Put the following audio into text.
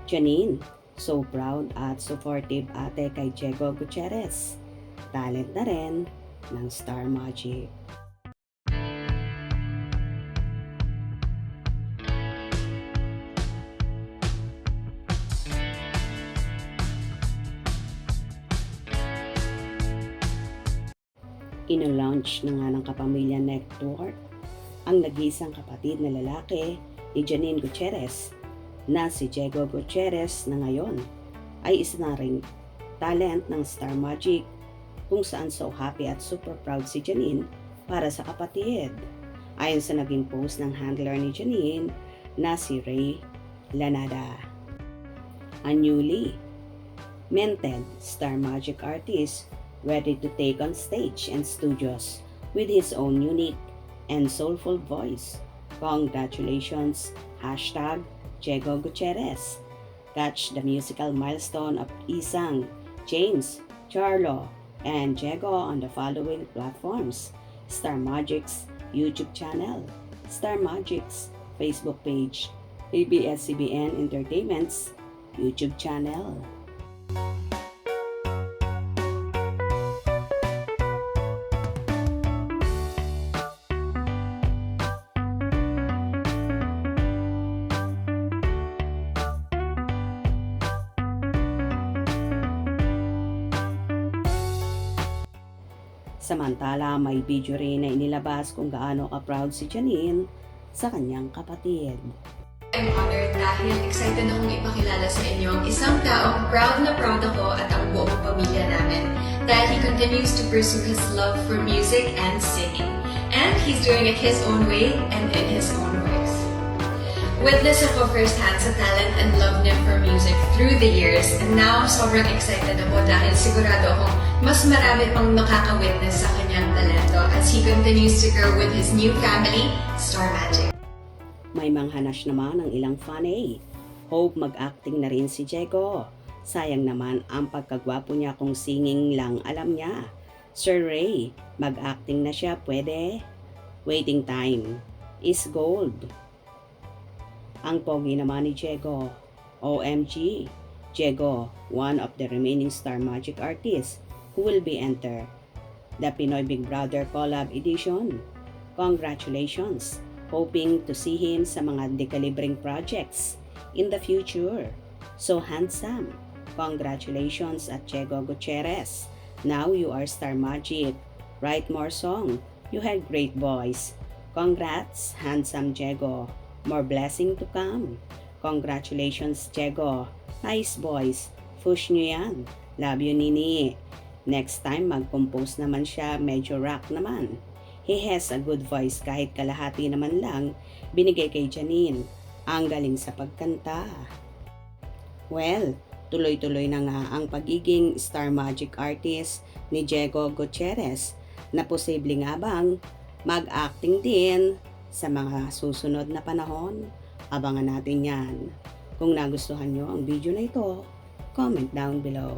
Janine, so proud at supportive ate kay Diego Gutierrez. Talent na rin ng Star Magic. Ino-launch na nga ng Kapamilya Network ang nag-iisang kapatid na lalaki ni Janine Gutierrez na si Diego Gutierrez na ngayon ay isa na ring talent ng Star Magic kung saan so happy at super proud si Janine para sa kapatid. Ayon sa naging post ng handler ni Janine na si Ray Lanada. A newly minted Star Magic artist ready to take on stage and studios with his own unique and soulful voice. Congratulations, Diego Gutierrez. Catch the musical milestone of Isang, James, Charlo, and Diego on the following platforms: Star Magic's YouTube channel, Star Magic's Facebook page, ABS-CBN Entertainment's YouTube channel. Samantala, may video rin na inilabas kung gaano ka-proud si Janine sa kanyang kapatid. I'm honored dahil excited akong ipakilala sa inyo ang isang taong proud na proud ako at ang buong pamilya namin dahil he continues to pursue his love for music and singing. And he's doing it his own way and in his own voice. Witness ako firsthand sa talent and love niya for music through the years, and now sobrang excited ako dahil sigurado akong mas marami pang makaka-witness sa kanyang talento as he continues to grow with his new family, Star Magic. May manghanas naman ang ilang fan Hope mag-acting na rin si Diego. Sayang naman ang pagkagwapo niya kung singing lang alam niya. Sir Ray, mag-acting na siya pwede? Waiting time is gold. Ang pogi naman ni Diego. OMG, Diego, one of the remaining Star Magic artists who will be enter the Pinoy Big Brother Collab Edition. Congratulations! Hoping to see him sa mga dekalibring projects in the future. So handsome! Congratulations at Diego Gutierrez. Now you are Star Magic. Write more song. You have great voice. Congrats, handsome Diego. More blessing to come. Congratulations, Diego. Nice voice. Push nyo yan. Love you, Nini. Next time, mag-compose naman siya. Medyo rock naman. He has a good voice kahit kalahati naman lang binigay kay Janine. Ang galing sa pagkanta. Well, tuloy-tuloy na nga ang pagiging Star Magic artist ni Diego Gutierrez na posible nga bang mag-acting din sa mga susunod na panahon. Abangan natin yan. Kung nagustuhan nyo ang video na ito, comment down below.